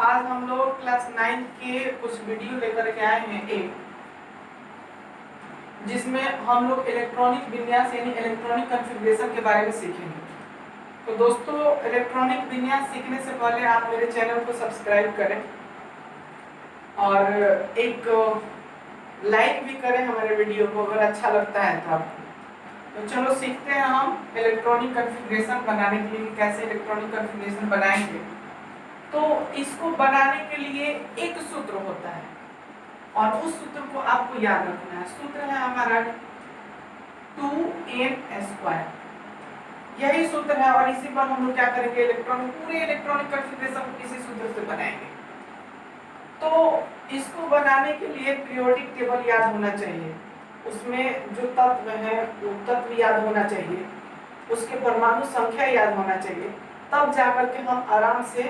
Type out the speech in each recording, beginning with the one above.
आज हम लोग क्लास 9 के कुछ वीडियो लेकर के आए हैं एक, जिसमें हम लोग इलेक्ट्रॉनिक विन्यास यानी इलेक्ट्रॉनिक कॉन्फ़िगरेशन के बारे में सीखेंगे। तो दोस्तों, इलेक्ट्रॉनिक विन्यास सीखने से पहले आप मेरे चैनल को सब्सक्राइब करें और एक लाइक भी करें हमारे वीडियो को अगर अच्छा लगता है तो आपको। तो चलो सीखते हैं हम इलेक्ट्रॉनिक कॉन्फ़िगरेशन बनाने के लिए कैसे इलेक्ट्रॉनिक कॉन्फ़िगरेशन बनाएंगे। तो इसको बनाने के लिए एक सूत्र होता है और उस सूत्र को आपको याद रखना है। सूत्र है हमारा 2n²। यही सूत्र है और इसी पर हम लोग क्या करेंगे, पूरे इलेक्ट्रॉनिक कॉन्फ़िगरेशन को इसी सूत्र से बनाएंगे। तो इसको बनाने के लिए पीरियोडिक टेबल याद होना चाहिए, उसमें जो तत्व है वो तत्व याद होना चाहिए, उसके परमाणु संख्या याद होना चाहिए, तब जाकर के हम आराम से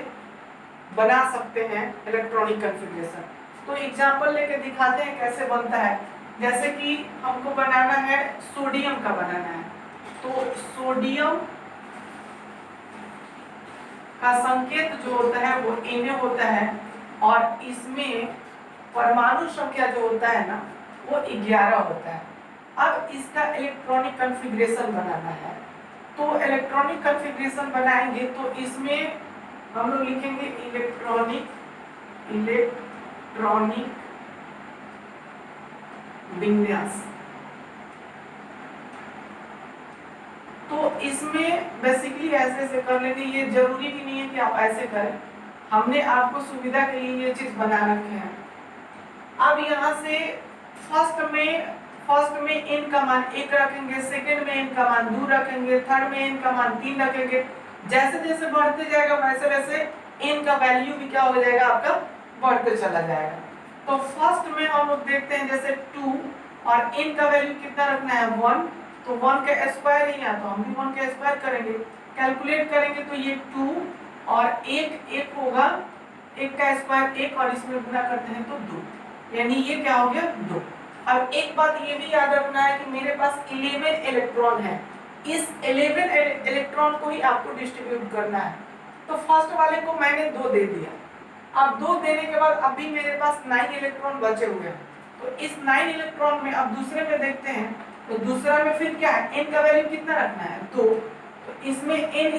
बना सकते हैं इलेक्ट्रॉनिक कॉन्फ़िगरेशन। तो एग्जांपल लेके दिखाते हैं कैसे बनता है। जैसे कि हमको बनाना है सोडियम का बनाना है, तो सोडियम का संकेत जो होता है वो Na होता है और इसमें परमाणु संख्या जो होता है ना वो 11 होता है। अब इसका इलेक्ट्रॉनिक कॉन्फ़िगरेशन बनाना है, तो इलेक्ट्रॉनिक कॉन्फ़िगरेशन बनाएंगे तो इसमें हम लोग लिखेंगे इलेक्ट्रॉनिक विन्यास। तो इसमें बेसिकली ऐसे कर लेंगे, ये जरूरी भी नहीं है कि आप ऐसे करें, हमने आपको सुविधा के लिए ये चीज बना रखे हैं। अब यहाँ से फर्स्ट में n का मान 1 रखेंगे, सेकंड में n का मान 2 रखेंगे, थर्ड में n का मान 3 रखेंगे। जैसे जैसे बढ़ते जाएगा वैसे वैसे n का वैल्यू भी क्या हो जाएगा, आपका बढ़ते चला जाएगा। तो फर्स्ट में हम लोग देखते हैं जैसे 2 और n का वैल्यू कितना रखना है 1, तो 1 का स्क्वायर ही है तो हम भी 1 का स्क्वायर करेंगे। कैलकुलेट करेंगे तो ये 2 और 1 होगा, 1 का स्क्वायर 1 और इसमें गुणा करते हैं तो 2, यानी ये क्या हो गया 2। अब एक बात ये भी याद रखना है कि मेरे पास 11 इलेक्ट्रॉन है, इस 11 इलेक्ट्रॉन को ही आपको डिस्ट्रीब्यूट करना है। तो फर्स्ट वाले को मैंने 2 दे दिया, अब 2 देने के बाद अभी मेरे पास 9 इलेक्ट्रॉन बचे हुए हैं। तो इस 9 इलेक्ट्रॉन में अब दूसरे में देखते हैं, तो दूसरा में फिर क्या है, n का वैल्यू कितना रखना है 2, तो इसमें n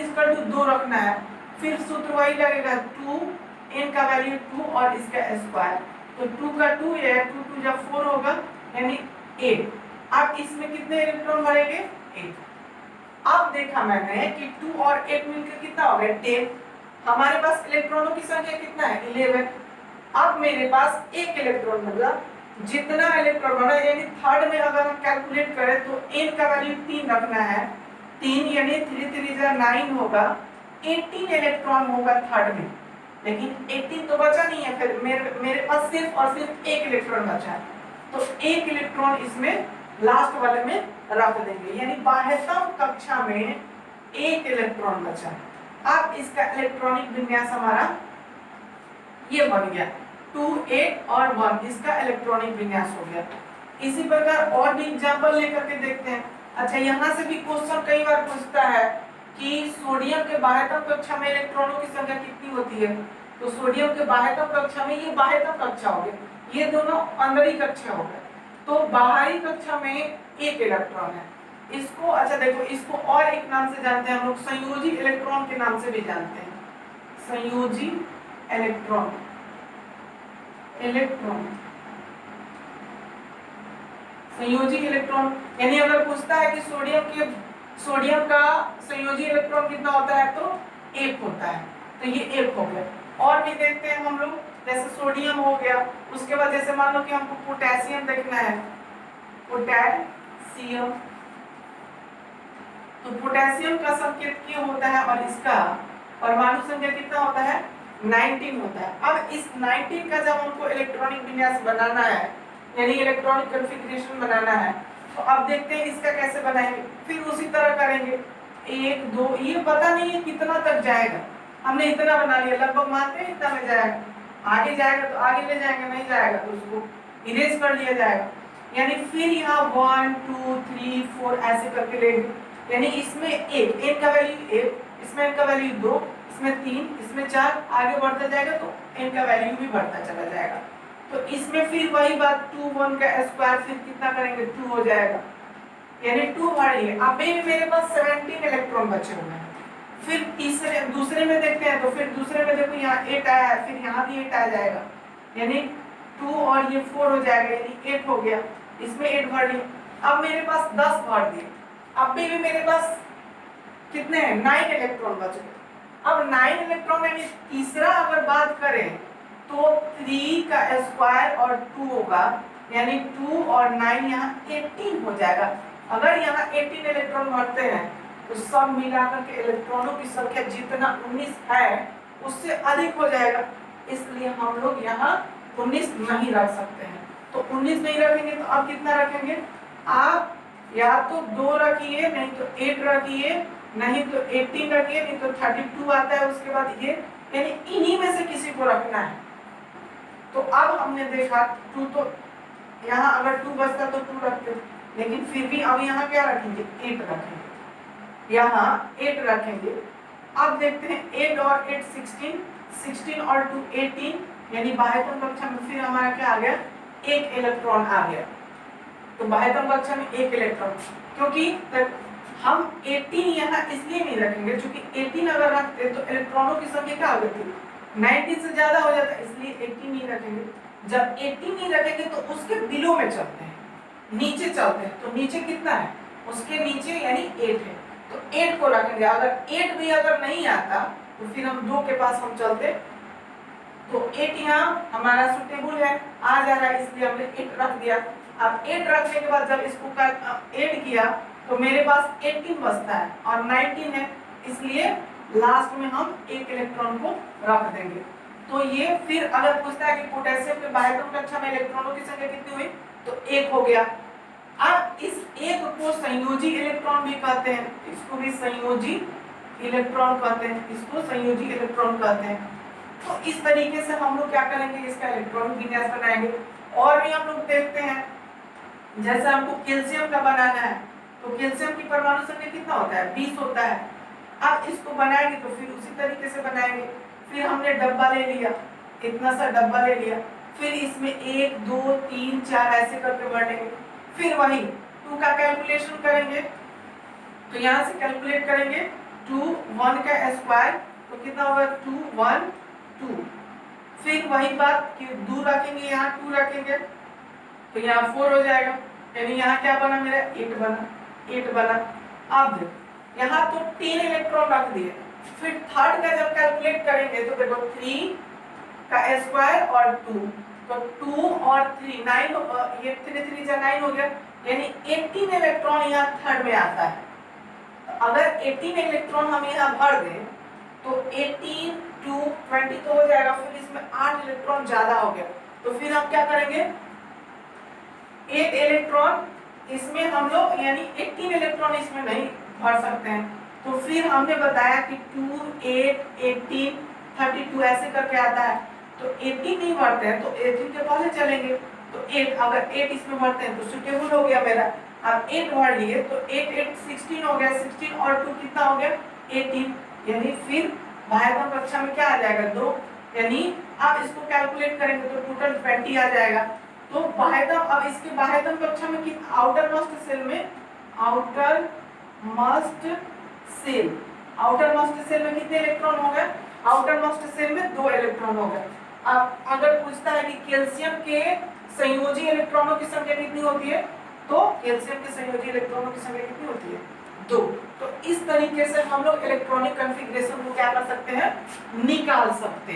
2 रखना है। फिर सूत्र वही लगेगा 2, n का वैल्यू 2 और इसका स्क्वायर, तो 2 का 2 है, 2 2 जब 4 होगा यानी 8। अब इसमें कितने इलेक्ट्रॉन भरेंगे 8। अब देखा मैंने कि 2 और 8 मिलकर कितना हो गया 10। हमारे पास इलेक्ट्रॉनों की संख्या कितना है 11। अब मेरे पास एक इलेक्ट्रॉन मतलब जितना इलेक्ट्रॉन बना, यानी थर्ड में अगर हम कैलकुलेट करें तो n का वैल्यू 3 रखना है, 3 यानी 3 3 9 होगा, 18 इलेक्ट्रॉन होगा थर्ड में। लेकिन 18 तो बचा नहीं है, फिर मेरे पास सिर्फ और सिर्फ एक इलेक्ट्रॉन बचा है, तो एक इलेक्ट्रॉन इसमें लास्ट वाले में रख देंगे, यानी बाह्यतम कक्षा में एक इलेक्ट्रॉन बचा। अब इसका इलेक्ट्रॉनिक विन्यास हमारा ये बन गया 2 8 और 1, इसका इलेक्ट्रॉनिक विन्यास हो गया। इसी प्रकार और भी एग्जांपल लेकर के देखते हैं। अच्छा, यहाँ से भी क्वेश्चन कई बार पूछता है कि सोडियम के बाह्यतम कक्षा में इलेक्ट्रॉनों की संख्या कितनी होती है, तो सोडियम के बाह्यतम कक्षा में, ये बाह्यतम कक्षा हो गया, ये दोनों अंदरी कक्षा हो गए, तो बाहरी कक्षा में एक इलेक्ट्रॉन है। इसको अच्छा देखो, इसको और एक नाम से जानते हैं हम लोग, संयोजी इलेक्ट्रॉन के नाम से भी जानते हैं, संयोजी इलेक्ट्रॉन। संयोजी इलेक्ट्रॉन यानी अगर पूछता है कि सोडियम का संयोजी इलेक्ट्रॉन कितना होता है तो 1 होता है, तो ये 1 हो गया। और भी देखते हैं हम लोग, जैसे सोडियम हो गया, उसके बाद जैसे मान लो कि हमको पोटेशियम देखना है, पोटेशियम, तो पोटेशियम का संकेत क्या होता है और इसका परमाणु संख्या कितना होता है 19 होता है। अब इस 19 का जब हमको इलेक्ट्रॉनिक विन्यास बनाना है यानी इलेक्ट्रॉनिक कॉन्फ़िगरेशन बनाना है, तो अब देखते हैं इसका कैसे बनाएंगे। फिर उसी तरह करेंगे 1 2, ये पता नहीं है कितना तक जाएगा, हमने इतना बना लिया, लगभग मानते हैं इतना में जाएगा, आगे जाएगा तो आगे ले जाएंगे, नहीं जाएगा तो उसको इरेज कर लिया जाएगा। यानी फिर यहाँ 1 2 3 4 ऐसे करके लेंगे, यानी इसमें 1 n का वैल्यू 1, इसमें n का वैल्यू 2, इसमें 3, इसमें 4, आगे बढ़ता जाएगा तो n का वैल्यू भी बढ़ता चला जाएगा। तो इसमें फिर वही बात 2 1 का स्क्वायर फिर कितना करेंगे 2 हो जाएगा, यानी 2 बढ़ गए। अभी भी मेरे पास 17 इलेक्ट्रॉन बचे हुए हैं। फिर दूसरे में देखते हैं, तो फिर दूसरे में देखो यहाँ 8 आया है, फिर यहाँ भी 8 आ जाएगा, यानी 2 और ये 4 हो जाएगा, यानी 8 हो गया। इसमें 8 भर लिए, अब मेरे पास 10 भर दिए। अभी भी मेरे पास कितने हैं 9 इलेक्ट्रॉन बच गए। अब 9 इलेक्ट्रॉन यानी तीसरा अगर बात करें तो 3 का स्क्वायर और 2 होगा, यानी 2 और 9 यहाँ 18 हो जाएगा। अगर यहाँ 18 इलेक्ट्रॉन भरते हैं तो सब मिलाकर के इलेक्ट्रॉनों की संख्या जितना 19 है उससे अधिक हो जाएगा, इसलिए हम लोग यहाँ 19 नहीं रख सकते हैं। तो 19 नहीं रखेंगे तो अब कितना रखेंगे, आप या तो 2 रखिए, नहीं तो 8 रखिए, नहीं तो 18 रखिए, नहीं तो 32 आता है उसके बाद ये, यानी इन्हीं में से किसी को रखना है। तो अब हमने देखा 2, तो यहाँ अगर 2 बचता तो 2 रखते, लेकिन फिर भी अब यहाँ क्या रखेंगे 8 रखेंगे, यहाँ 8 रखेंगे। अब देखते हैं 8 और 8 16, 16 और 2 18, यानी बाह्यतम कक्षा में फिर हमारा क्या आ गया 1 इलेक्ट्रॉन आ गया। तो बाह्यतम कक्षा में 1 इलेक्ट्रॉन, क्योंकि हम 18 यहाँ इसलिए नहीं रखेंगे क्योंकि 18 अगर रखते तो इलेक्ट्रॉनों की संख्या क्या हो जाती 19 से ज्यादा हो जाता, इसलिए 18 नहीं रखेंगे। जब 18 नहीं रखेंगे तो उसके बिलो में चलते हैं, नीचे चलते हैं, तो नीचे कितना है उसके नीचे यानी 8 है, तो 8 को रखेंगे। अगर 8 भी अगर नहीं आता तो फिर हम 2 के पास हम चलते, तो 8 यहाँ हमारा सुटेबल है, आ जा रहा है, इसलिए हमने 8 रख दिया। अब 8 रखने के बाद जब इसको ऐड किया तो मेरे पास 18 बचता है और 19 है, इसलिए लास्ट में हम 1 इलेक्ट्रॉन को रख देंगे। तो ये फिर अगर पूछता है कि पोटेशियम के बाह्यतम कक्षा में इलेक्ट्रॉनों की संख्या कितनी हुई, तो 1 हो गया। अब इस 1 को संयोजी इलेक्ट्रॉन भी कहते हैं, इसको भी संयोजी इलेक्ट्रॉन कहते हैं, इसको संयोजी इलेक्ट्रॉन कहते हैं। तो इस तरीके से हम लोग क्या करेंगे, इसका इलेक्ट्रॉनिक विन्यास बनाएंगे। और भी हम लोग देखते हैं, जैसे हमको कैल्शियम का बनाना है तो कैल्शियम की परमाणु संख्या कितना होता है 20 होता है। अब इसको बनाएंगे तो फिर उसी तरीके से बनाएंगे। फिर हमने डब्बा ले लिया, इतना सा डब्बा ले लिया, फिर इसमें 1 2 3 4 ऐसे करके बढ़ेंगे। फिर वही 2 का कैलकुलेशन करेंगे, तो यहाँ से कैलकुलेट करेंगे 2 1 का स्क्वायर तो कितना होगा 2 1 2। फिर वही बात कि 2 रखेंगे, यहाँ 2 रखेंगे तो यहाँ 4 हो जाएगा, यानी यहाँ क्या बना मेरा 8 बना, 8 बना। अब यहाँ तो 3 इलेक्ट्रॉन रख दिए, फिर थर्ड का जब कैलकुलेट करेंगे तो देखो 3 का स्क्वायर और 2, तो 2 और 3 9, ये 3 3 जा 9 हो गया, यानी 18 इलेक्ट्रॉन यहाँ थर्ड में आता है। तो अगर 18 इलेक्ट्रॉन हम यहाँ भर दें तो 18 2 20 तो हो जाएगा, फिर इसमें 8 इलेक्ट्रॉन ज्यादा हो गया, तो फिर हम क्या करेंगे 8 इलेक्ट्रॉन इसमें हम लोग यानी 18 इलेक्ट्रॉन इसमें नहीं भर सकते हैं। तो फिर हमने बताया कि 2 8 18 32 ऐसे करके आता है, तो 18 नहीं भरते हैं तो 18 के पहले चलेंगे, तो 8 अगर 8 इसमें भरते हैं तो सुटेबल हो गया मेरा। अब 8 भर लिए तो 8 8 16 हो गया, 16 और 2 कितना हो गया 18, यानी फिर बाह्यतम कक्षा में क्या आ जाएगा 2, यानी अब इसको कैलकुलेट करेंगे तो टोटल 20 आ जाएगा। तो बाह्यतम, अब इसके बाह्यतम कक्षा में कितना आउटर मोस्ट सेल में, आउटर मोस्ट सेल में कितने इलेक्ट्रॉन हो गए, आउटर मोस्ट सेल में 2 इलेक्ट्रॉन हो गए। अब अगर पूछता है कि कैल्शियम के संयोजी इलेक्ट्रॉनों की संख्या कितनी होती है, तो कैल्शियम के संयोजी इलेक्ट्रॉनों की संख्या कितनी होती है 2। तो इस तरीके से हम लोग इलेक्ट्रॉनिक कॉन्फ़िगरेशन को क्या कर सकते हैं निकाल सकते हैं।